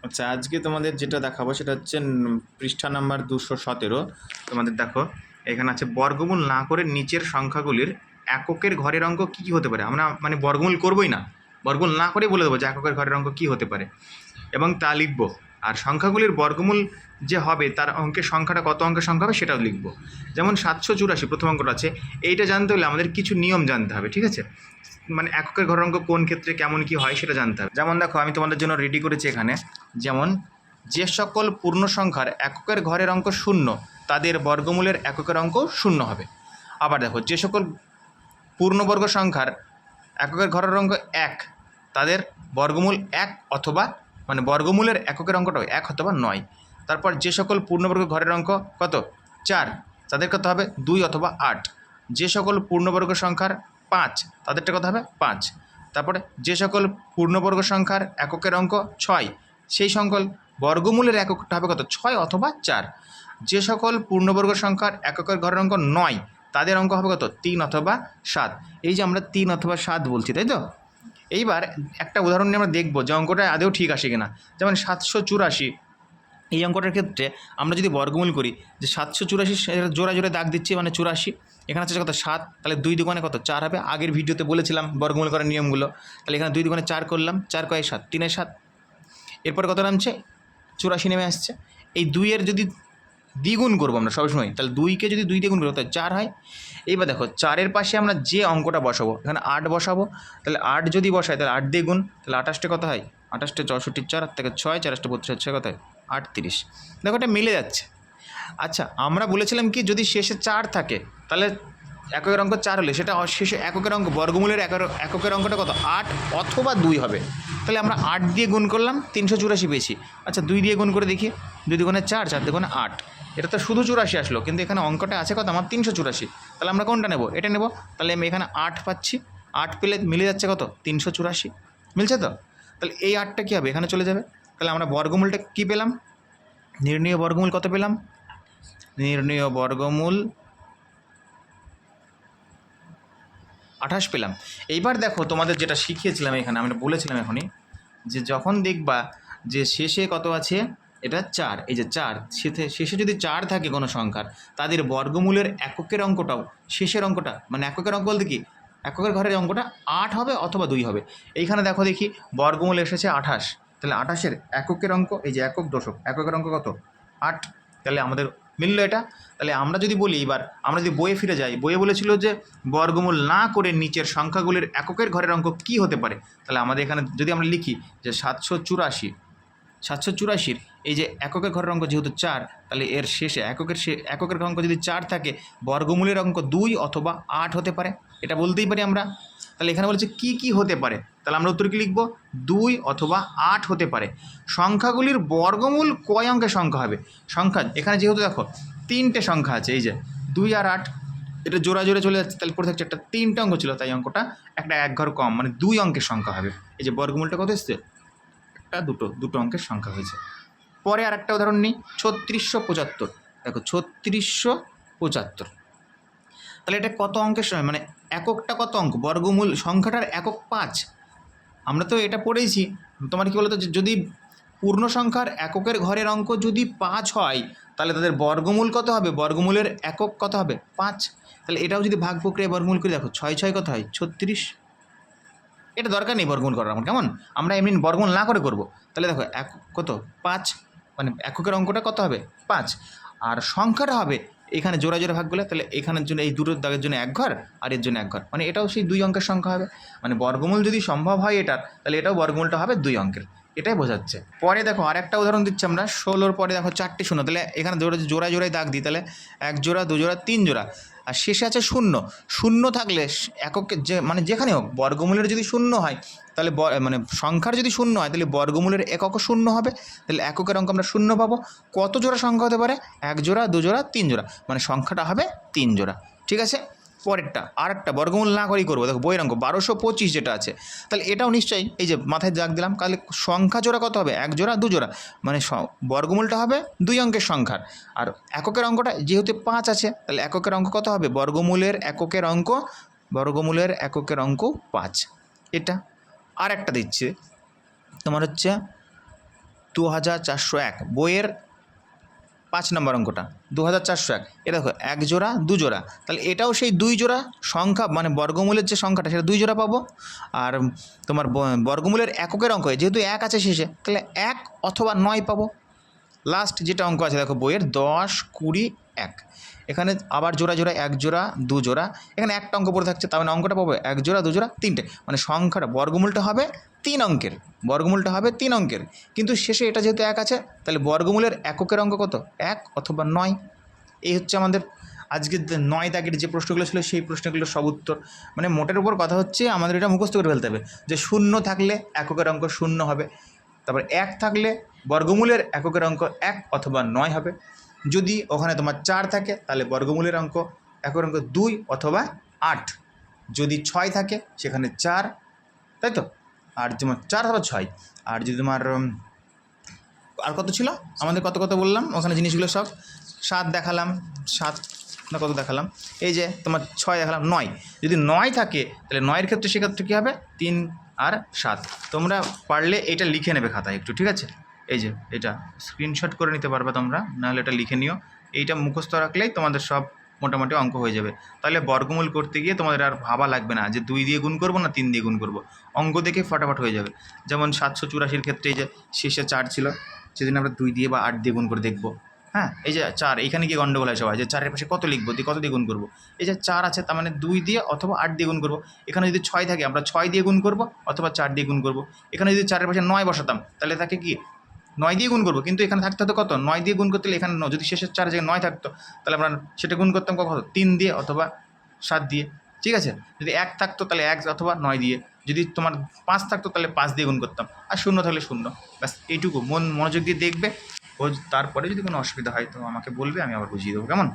আচ্ছা, আজকে তোমাদের যেটা দেখাবো সেটা হচ্ছে পৃষ্ঠা নাম্বার 217। তোমাদের দেখো এখানে আছে বর্গমূল না করে নিচের সংখ্যাগুলির এককের ঘরের অঙ্ক কী কী হতে পারে। আমরা মানে বর্গমূল করবোই না, বর্গমূল না করে বলে দেবো যে এককের ঘরের অঙ্ক কী হতে পারে এবং তা লিখবো। আর সংখ্যাগুলির বর্গমূল যে হবে তার অঙ্কের সংখ্যাটা কত অঙ্কের সংখ্যা হবে সেটাও লিখবো। যেমন 784 প্রথম অঙ্কটা আছে, এইটা জানতে হলে আমাদের কিছু নিয়ম জানতে হবে, ঠিক আছে? মানে এককের ঘরের অঙ্ক কোন ক্ষেত্রে কেমন কি হয় সেটা জানতে হবে। যেমন দেখো আমি তোমাদের জন্য রেডি করেছি এখানে, যেমন যে সকল পূর্ণ সংখ্যার এককের ঘরের অঙ্ক শূন্য তাদের বর্গমূলের এককের অঙ্ক শূন্য হবে। আবার দেখো যে সকল পূর্ণবর্গ সংখ্যার এককের ঘরের অঙ্ক 1 তাদের বর্গমূল 1 অথবা মানে বর্গমূলের এককের অঙ্কটাও 1 অথবা 9। তারপর যে সকল পূর্ণবর্গ ঘরের অঙ্ক কত 4 তাদের কত হবে 2 অথবা 8। যে সকল পূর্ণবর্গ সংখ্যার 5 তাদেরটা কত হবে 5। তারপরে যে সকল পূর্ণবর্গ সংখ্যার এককের অঙ্ক 6 সেই সকল বর্গমূলের এককটা হবে কত 6 অথবা 4। যে সকল পূর্ণবর্গ সংখ্যার এককের ঘরের অঙ্ক 9 তাদের অঙ্ক হবে কত 3 অথবা 7। এই যে আমরা 3 অথবা 7 বলছি, তাই তো? এইবার একটা উদাহরণ নিয়ে আমরা দেখবো যে অঙ্কটা আদৌ ঠিক আসে কিনা। যেমন 784, এই অঙ্কটার ক্ষেত্রে আমরা যদি বর্গমূল করি যে 784 জোড়া জোড়া দাগ দিচ্ছি মানে 84, এখানে আছে কত 7, তাহলে 2 দুগুণে কত 4 হবে। আগের ভিডিওতে বলেছিলাম বর্গমূল করার নিয়মগুলো। তাহলে এখানে 2 দুগুণে 4 করলাম, 4 কয় 7, 3 7। এরপরে কত নামছে 84 নেমে আসছে। এই 2 এর যদি দ্বিগুণ করবো আমরা সবসময়, তাহলে 2কে যদি 2 দিয়ে গুণ করবো তাহলে 4 হয়। এইবার দেখো 4-এর পাশে আমরা যে অঙ্কটা বসাবো এখানে 8 বসাবো, তাহলে 8 যদি বসাই তাহলে 8 দিয়ে গুণ, তাহলে 28টে কত হয় 28টে 64, 4 থেকে 6, 4 32, 6 কত হয় 38। দেখো এটা মিলে যাচ্ছে। আচ্ছা আমরা বলেছিলাম কি যদি শেষে 4 থাকে তাহলে এককের অঙ্ক 4 হলে সেটা শেষে এককের অঙ্ক বর্গমূলের এককের অঙ্কটা কত 8 অথবা 2 হবে। তাহলে আমরা 8 দিয়ে গুণ করলাম 384 পেয়েছি। আচ্ছা 2 দিয়ে গুণ করে দেখি, 2 দুগুণে 4, 4 দুগুণে 8। এটা তো শুধু 84 আসলো, কিন্তু এখানে অঙ্কটা আছে কত আমার 384। তাহলে আমরা কোনটা নেব, এটা নেব। তাহলে আমি এখানে 8 পাচ্ছি, 8 পেলে মিলে যাচ্ছে কত 384, মিলছে তো? তাহলে এই 8টা কী হবে এখানে চলে যাবে। তাহলে আমরা বর্গমূলটা কী পেলাম, নির্ণীয় বর্গমূল কত পেলাম, নির্ণীয় বর্গমূল 28 পেলাম। এইবার দেখো তোমাদের যেটা শিখিয়েছিলাম এখানে আমরা বলেছিলাম এখনই যে যখন দেখবা যে শেষে কত আছে এটা 4, এই যে 4 শেষে যদি 4 থাকে কোনো সংখ্যার তাদের বর্গমূলের এককের অঙ্কটাও শেষের অঙ্কটা মানে এককের অঙ্ক বলতে কি এককের ঘরের অঙ্কটা 8 হবে অথবা 2 হবে। এইখানে দেখো দেখি বর্গমূল এসেছে 28, তাহলে 28-এর এককের অঙ্ক এই যে একক দশক এককের অঙ্ক কত 8, তাহলে আমাদের মিলল এটা। তাহলে আমরা যদি বলি এবার আমরা যদি বইয়ে ফিরে যাই, বইয়ে বলেছিল যে বর্গমূল না করে নিচের সংখ্যাগুলির এককের ঘরের অঙ্ক কী হতে পারে। তাহলে আমাদের এখানে যদি আমরা লিখি যে 784 এই যে এককের ঘরের অঙ্ক যেহেতু 4, তাহলে এর শেষে এককের অঙ্ক যদি 4 থাকে বর্গমূলের অঙ্ক 2 অথবা 8 হতে পারে, এটা বলতেই পারি আমরা। তাহলে এখানে বলছে কি কি হতে পারে, তাহলে আমরা উত্তর কি লিখব 2 অথবা 8 হতে পারে। সংখ্যাগুলির বর্গমূল কয় অঙ্কের সংখ্যা হবে, সংখ্যা এখানে যেহেতু দেখো 3টে সংখ্যা আছে, এই যে 2 আর 8, এটা জোড়া জোড়ে চলে যাচ্ছে, তাহলে পরে থাকছে একটা 3টে অঙ্ক ছিল তাই অঙ্কটা একটা এক ঘর কম মানে 2 অঙ্কের সংখ্যা হবে। এই যে বর্গমূলটা কত এসছে একটা দুটো অঙ্কের সংখ্যা হয়েছে। পরে আর একটা উদাহরণ নিই 3675, দেখো 3675, তাহলে এটা কত অঙ্কের মানে এককটা কত অঙ্ক বর্গমূল সংখ্যাটার একক 5। আমরা তো এটা পড়েছি, তোমার কি বলতো যদি পূর্ণ সংখ্যার এককের ঘরের অঙ্ক যদি 5 হয় তাহলে তাদের বর্গমূল কত হবে, বর্গমূলের একক কত হবে 5। তাহলে এটাও যদি ভাগ প্রক্রিয়া বর্গমূল করি দেখো 6 6 কত হয় 36। এটা দরকার নেই বর্গমূল করার আমার, কেমন আমরা এমনি বর্গমূল না করে করব। তাহলে দেখো এক কত 5 মানে এককের অঙ্কটা কত হবে 5, আর সংখ্যাটা হবে এখানে জোড়া জোড়া ভাগ করলে, তাহলে এখানের জন্য এই দুটো দাগের জন্য এক ঘর আর এর জন্য এক ঘর, মানে এটাও সেই 2 অঙ্কের সংখ্যা হবে। মানে বর্গমূল যদি সম্ভব হয় এটার তাহলে এটাও বর্গমূলটা হবে 2 অঙ্কের, এটাই বোঝাচ্ছে। পরে দেখো আর একটা উদাহরণ দিচ্ছি আমরা 16-র পরে দেখো 4টে শূন্য, তাহলে এখানে জোড়ায় জোড়ায় দাগ দিই, তাহলে 1 জোড়া 2 জোড়া 3 জোড়া, আর শেষে আছে শূন্য। শূন্য থাকলে এককে যে মানে যেখানে হোক বর্গমূলের যদি শূন্য হয় তাহলে মানে সংখ্যার যদি শূন্য হয় তাহলে বর্গমূলের এককও শূন্য হবে, তাহলে এককের অঙ্ক আমরা শূন্য পাবো। কত জোড়া সংখ্যা হতে পারে 1 জোড়া 2 জোড়া 3 জোড়া, মানে সংখ্যাটা হবে 3 জোড়া। ঠিক আছে, পরেরটা আর একটা বর্গমূল না করেই করবো, দেখো বইয়ের অঙ্ক 1225 যেটা আছে, তাহলে এটাও নিশ্চয়ই এই যে মাথায় দাগ দিলাম, তাহলে সংখ্যা জোড়া কত হবে 1 জোড়া 2 জোড়া, মানে বর্গমূলটা হবে 2 অঙ্কের সংখ্যার। আর এককের অঙ্কটা যেহেতু 5 আছে তাহলে এককের অঙ্ক কত হবে বর্গমূলের এককের অঙ্ক 5। এটা আর একটা দিচ্ছে তোমার হচ্ছে 2401 বইয়ের 5 নম্বর অঙ্কটা 2401, এটা দেখো এক জোড়া দু জোড়া, তাহলে এটাও সেই দুই জোড়া সংখ্যা, মানে বর্গমূলের যে সংখ্যাটা সেটা দুই জোড়া পাবো। আর তোমার বর্গমূলের এককের অঙ্ক যেহেতু এক আছে শেষে, তাহলে 1 অথবা 9 পাবো। লাস্ট যেটা অঙ্ক আছে দেখো বইয়ের 10, 20, 1, এখানে আবার জোড়া জোড়া এক জোড়া দু জোড়া, এখানে একটা অঙ্ক পড়ে থাকছে, তার মানে অঙ্কটা পাবো এক জোড়া দু জোড়া তিনটে, মানে সংখ্যাটা বর্গমূলটা হবে 3 অঙ্কের, বর্গমূলটা হবে 3 অঙ্কের। কিন্তু শেষে এটা যেহেতু এক আছে, তাহলে বর্গমূলের এককের অঙ্ক কত? 1 অথবা 9। এই হচ্ছে আমাদের আজকের 9 দাগের যে প্রশ্নগুলো ছিল সেই প্রশ্নগুলোর সব উত্তর। মানে মোটের উপর কথা হচ্ছে আমাদের এটা মুখস্থ করে ফেলতে হবে যে 0 থাকলে এককের অঙ্ক 0 হবে, তারপর 1 থাকলে বর্গমূলের এককের অঙ্ক 1 অথবা 9 হবে। যদি ওখানে তোমার 4 থাকে তাহলে বর্গমূলের অঙ্ক এককের অঙ্ক 2 অথবা 8। যদি 6 থাকে সেখানে 4, তাই তো, আর তোমার 4 অথবা 6। আর যদি তোমার আর কত ছিল আমাদের, কত কত বললাম ওখানে জিনিসগুলো সব 7 দেখালাম, 7 না কত দেখালাম, এই যে তোমার 6 দেখালাম, 9। যদি 9 থাকে তাহলে 9-এর ক্ষেত্রে সেক্ষেত্রে কী হবে 3 আর 7। তোমরা পারলে এটা লিখে নেবে খাতায় একটু, ঠিক আছে? এই যে এটা স্ক্রিনশট করে নিতে পারবে তোমরা, নাহলে এটা লিখে নিও। এইটা মুখস্থ রাখলেই তোমাদের সব মোটামুটি অঙ্ক হয়ে যাবে। তাহলে বর্গমূল করতে গিয়ে তোমাদের আর ভাবা লাগবে না যে 2 দিয়ে গুণ করবো না 3 দিয়ে গুণ করবো, অঙ্ক দেখে ফটাফট হয়ে যাবে। যেমন 784-র ক্ষেত্রে এই যে শেষে 4 ছিল, সেদিন আমরা 2 দিয়ে বা 8 দিয়ে গুণ করে দেখবো। হ্যাঁ, এই যে 4, এইখানে কি গন্ডগোল হয় সবাই যে 4-এর পাশে কত লিখবো, দিয়ে কত দিয়ে গুণ করবো। এই যে 4 আছে তার মানে 2 দিয়ে অথবা 8 দিয়ে গুণ করবো। এখানে যদি 6 থাকে আমরা 6 দিয়ে গুণ করবো অথবা 4 দিয়ে গুণ করবো। এখানে যদি 4-এর পাশে 9 বসাতাম তাহলে তাকে কি 9 দিয়ে গুণ করবো, কিন্তু এখানে থাকতে হতো কত 9 দিয়ে গুণ করতে, এখানে যদি শেষের 4 জায়গায় 9 থাকতো তাহলে আমরা সেটা গুণ করতাম কত 3 দিয়ে অথবা 7 দিয়ে, ঠিক আছে? যদি 1 থাকতো তাহলে 1 অথবা 9 দিয়ে, যদি তোমার 5 থাকতো তাহলে 5 দিয়ে গুণ করতাম, আর 0 থাকলে 0। ব্যাস এইটুকু মনোযোগ দিয়ে দেখবে। ও তারপরে যদি কোনো অসুবিধা হয় তো আমাকে বলবে, আমি আবার বুঝিয়ে দেবো, কেমন?